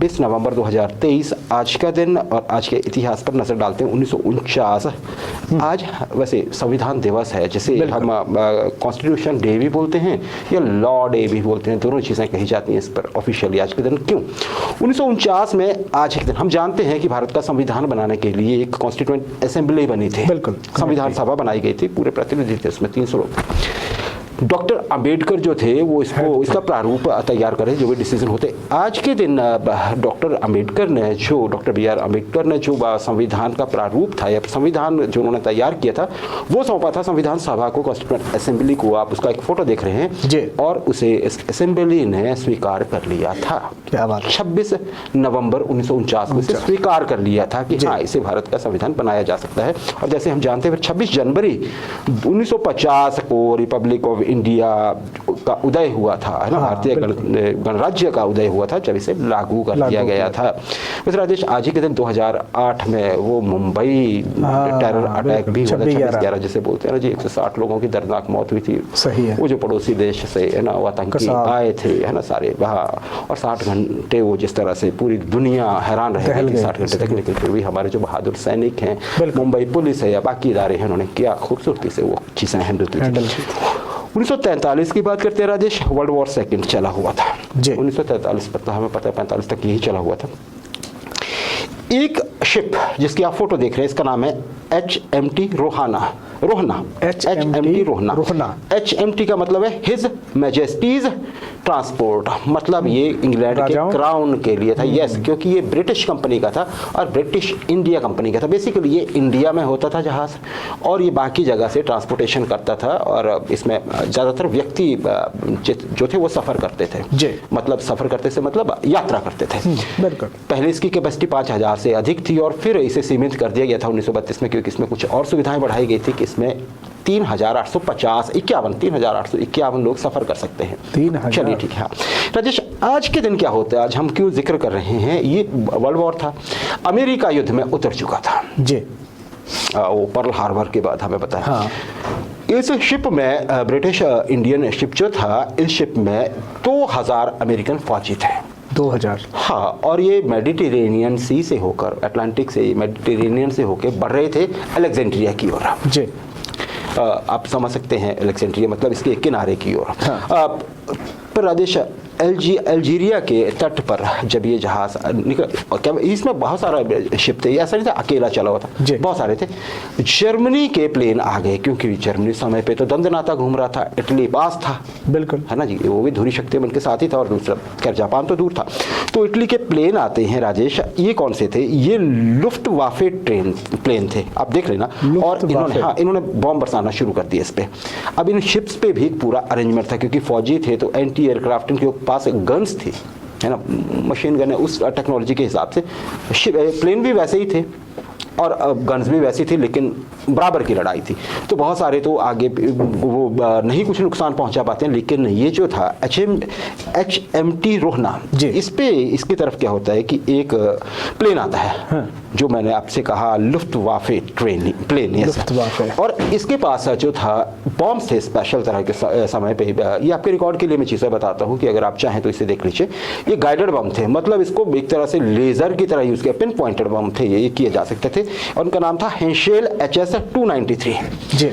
26 नवंबर 2023 आज का दिन, और आज के इतिहास पर नजर डालते हैं। 1949 आज वैसे संविधान दिवस है, जिसे हम कॉन्स्टिट्यूशन डे भी बोलते हैं या लॉ डे भी बोलते हैं, दोनों चीज़ें कही जाती हैं इस पर ऑफिशियली आज के दिन। क्यों 1949 में आज के दिन? हम जानते हैं कि भारत का संविधान बनाने के लिए एक कॉन्स्टिट्यूएंट असेंबली बनी थी, बिल्कुल संविधान सभा बनाई गई थी, पूरे प्रतिनिधि थे उसमें 300 लोग। डॉक्टर अंबेडकर जो थे वो इसका प्रारूप तैयार करे, जो भी डिसीजन होते। आज के दिन डॉक्टर अंबेडकर ने जो डॉक्टर बी आर अम्बेडकर ने जो संविधान का प्रारूप था या संविधान जो उन्होंने तैयार किया था वो सौंपा था संविधान सभा को, कॉन्स्टिट्यूएंट असेंबली को। आप उसका एक फोटो देख रहे हैं और उसे इस असेंबली ने स्वीकार कर लिया था। क्या बात। 26 नवंबर 1949 को इसे स्वीकार कर लिया था कि हाँ, इसे भारत का संविधान बनाया जा सकता है। और जैसे हम जानते हैं 26 जनवरी 1950 को रिपब्लिक ऑफ इंडिया का उदय हुआ था, है ना, भारतीय गणराज्य का उदय हुआ था, जब इसे लागू कर दिया गया था। वैसे राजेश, आज ही के दिन 2008 में वो मुंबई टेरर अटैक भी हुआ था, 26/11 जिसे बोलते हैं ना जी, 160 लोगों की दर्दनाक मौत हुई थी। सही है। वो जो पड़ोसी देश से, है ना, वो आतंकी आए थे, है ना, सारे वहाँ, और 60 घंटे वो जिस तरह से पूरी दुनिया हैरान रह गई 60 घंटे तक, लेकिन फिर भी हमारे जो बहादुर सैनिक हैं, मुंबई पुलिस है या बाकी इदारे हैं, उन्होंने क्या खूबसूरती से वो चीज़ें हैंडल की। 1943 की बात करते हैं राजेश, वर्ल्ड वॉर सेकंड चला हुआ था 1943 पर, तो हमें पता है 45 तक यही चला हुआ था। एक शिप जिसकी आप फोटो देख रहे हैं, इसका नाम है HMT Rohna. HMT Rohna. HMT का मतलब है हिज मैजेस्टीज ट्रांसपोर्ट, मतलब ये इंग्लैंड के क्राउन के लिए था। यस, क्योंकि ये ब्रिटिश कंपनी का था और ब्रिटिश इंडिया कंपनी का था। बेसिकली ये इंडिया में होता था जहाज, और ये बाकी जगह से ट्रांसपोर्टेशन करता था, और इसमें ज़्यादातर व्यक्ति जो थे वो सफ़र करते थे। मतलब सफ़र करते से मतलब यात्रा करते थे। बिल्कुल। पहले इसकी कैपेसिटी 5000 से अधिक थी, और फिर इसे सीमित कर दिया गया था 1932 में, क्योंकि इसमें कुछ और सुविधाएं बढ़ाई गई थी कि इसमें 3851 लोग सफर कर सकते हैं। 3000। चलिए ठीक है राजेश, आज के दिन क्या होता है, आज हम क्यों जिक्र कर रहे हैं? ये वर्ल्ड वॉर था, अमेरिका युद्ध में उतर चुका था जी, वो पर्ल हार्बर के बाद हमें पता है। हाँ। इस शिप में ब्रिटिश इंडियन शिप जो था, इस शिप में 2000 अमेरिकन फौजी थे। 2000। हाँ, और ये मेडिटेरेनियन सी से होकर, अटलांटिक से मेडिटेरेनियन से होकर बढ़ रहे थे अलेक्जेंड्रिया की ओर जी। आप समझ सकते हैं अलेक्जेंड्रिया मतलब इसके किनारे की ओर। हाँ। पर राजेश, अल्जीरिया के तट पर जब ये जहाज निकल, इसमें बहुत सारा शिप थे, ऐसा नहीं था अकेला चला हुआ था, बहुत सारे थे। जर्मनी के प्लेन आ गए, क्योंकि जर्मनी समय पे तो दंदनाता घूम रहा था, इटली पास था, बिल्कुल, है ना जी, वो भी धुरी शक्ति उनके साथ ही था, और दूसरा खैर जापान तो दूर था। तो इटली के प्लेन आते हैं राजेश, ये कौन से थे? ये लुफ्टवाफे प्लेन थे, आप देख लेना। और इन्होंने बॉम्ब बरसाना शुरू कर दिया इस पे। अब इन शिप्स पे भी पूरा अरेंजमेंट था, क्योंकि फौजी थे तो एंटी एयरक्राफ्ट के पास गन्स थी, है ना, मशीन गन है, उस टेक्नोलॉजी के हिसाब से प्लेन भी वैसे ही थे और गन्स भी वैसी थी, लेकिन बराबर की लड़ाई थी। तो बहुत सारे तो आगे वो नहीं कुछ नुकसान पहुंचा पाते हैं, लेकिन ये जो था HMT रोहना, इस पे इसकी तरफ क्या होता है कि एक प्लेन आता है। हाँ। जो मैंने आपसे कहा लुफ्टवाफे प्लेन, और इसके पास जो था बॉम्ब थे स्पेशल तरह के समय पे। ये आपके रिकॉर्ड के लिए मैं चीज़ें बताता हूँ कि अगर आप चाहें तो इसे देख लीजिए। ये गाइडेड बम थे, मतलब इसको एक तरह से लेजर की तरह यूज किया, पिन पॉइंटेड बम थे, ये किए जा सकते थे, और उनका नाम था हेंशेल HS-293 जी।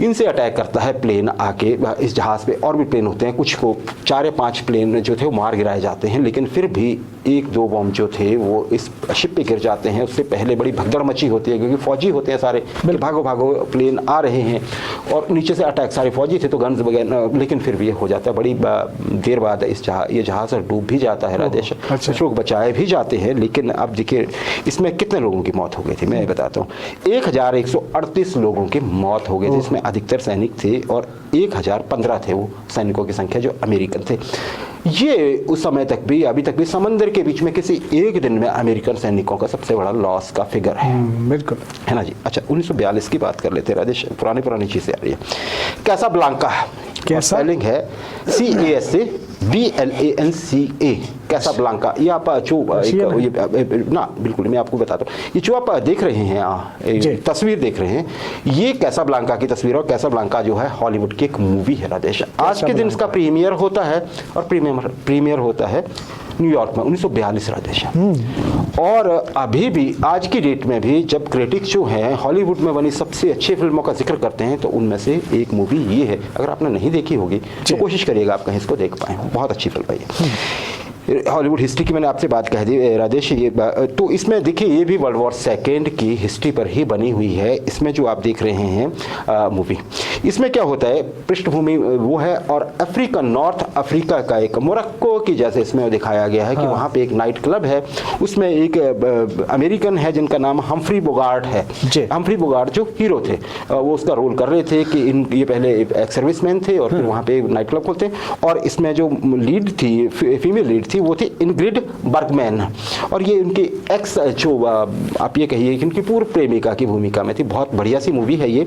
इनसे अटैक करता है प्लेन आके इस जहाज पे, और भी प्लेन होते हैं, कुछ को 4 या 5 प्लेन जो थे वो मार गिराए जाते हैं, लेकिन फिर भी 1-2 बम जो थे वो इस शिप पे गिर जाते हैं। उससे पहले बड़ी भगदड़ मची होती है, क्योंकि फौजी होते हैं सारे, भागो भागो प्लेन आ रहे हैं, और नीचे से अटैक, सारे फौजी थे तो गन्स वगैरह, लेकिन फिर भी ये हो जाता है। बड़ी देर बाद ये जहाज डूब भी जाता है राजेश, कुछ लोग बचाए भी जाते हैं, लेकिन अब देखिए इसमें कितने लोगों की मौत हो गई थी, मैं बताता हूँ। 1138 लोगों की मौत हो गई थी, इसमें अधिकतर सैनिक थे, और 1015 थे वो सैनिकों की संख्या जो अमेरिकन थे। ये उस समय तक भी, अभी तक भी समंदर के बीच में किसी एक दिन में अमेरिकन सैनिकों का सबसे बड़ा लॉस का फिगर है। बिल्कुल, है ना जी। अच्छा, 1942 की बात कर लेते हैं राजेश, पुरानी चीजें आ रही है। कैसाब्लांका, कैसा स्पेलिंग है CASABLANCA, कैसाब्लांका। ये आप जो ना, बिल्कुल मैं आपको बताता हूँ, ये जो आप देख रहे हैं तस्वीर देख रहे हैं, ये कैसाब्लांका की तस्वीर, और कैसाब्लांका जो है हॉलीवुड की एक मूवी है राजेश। आज के दिन इसका प्रीमियर होता है, और प्रीमियर होता है न्यूयॉर्क में 1942 राजेश। और अभी भी आज की डेट में भी जब क्रिटिक्स जो हैं हॉलीवुड में बनी सबसे अच्छी फिल्मों का जिक्र करते हैं तो उनमें से एक मूवी ये है। अगर आपने नहीं देखी होगी तो कोशिश करिएगा आप कहीं इसको देख पाएँ, बहुत अच्छी फिल्म है ये। हॉलीवुड हिस्ट्री की मैंने आपसे बात कह दी राजेश, ये तो इसमें देखिए ये भी वर्ल्ड वॉर सेकेंड की हिस्ट्री पर ही बनी हुई है। इसमें जो आप देख रहे हैं मूवी, इसमें क्या होता है, पृष्ठभूमि वो है और अफ्रीका, नॉर्थ अफ्रीका का एक मोरक्को की जैसे इसमें दिखाया गया है कि वहाँ पे एक नाइट क्लब है, उसमें एक अमेरिकन है जिनका नाम हम्फ्री बोगार्ट है। हम्फ्री बोगार्ट जो हीरो थे, वो उसका रोल कर रहे थे कि ये पहले एक सर्विसमैन थे और फिर वहाँ पे नाइट क्लब खोलते हैं। और इसमें जो लीड थी, फीमेल लीड थी, वो थी इनग्रिड बर्गमैन, और ये उनकी एक्स जो आप ये कहिए कि उनकी पूर्व प्रेमिका की भूमिका में थी। बहुत बढ़िया सी मूवी है ये।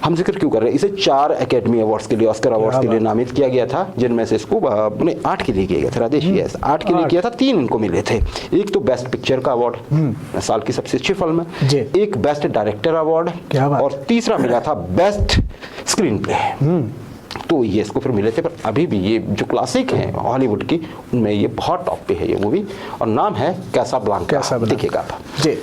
हम जिक्र क्यों कर रहे हैं इसे, 4 एकेडमी अवार्ड्स के लिए, ऑस्कर अवार्ड्स के लिए नामित किया गया था, जिनमें से इसको 8 के लिए किया गया था राजेश। 8 के लिए किया था, 3 इनको मिले थे। एक तो बेस्ट पिक्चर का अवार्ड, साल की सबसे अच्छी फिल्म है, एक बेस्ट डायरेक्टर अवार्ड, और तीसरा मिला था बेस्ट स्क्रीन प्ले। तो ये इसको फिर मिले थे। पर अभी भी ये जो क्लासिक हैं हॉलीवुड की, उनमें ये बहुत टॉप पे है ये मूवी, और नाम है कैसाब्लांका। देखिएगा आप जी।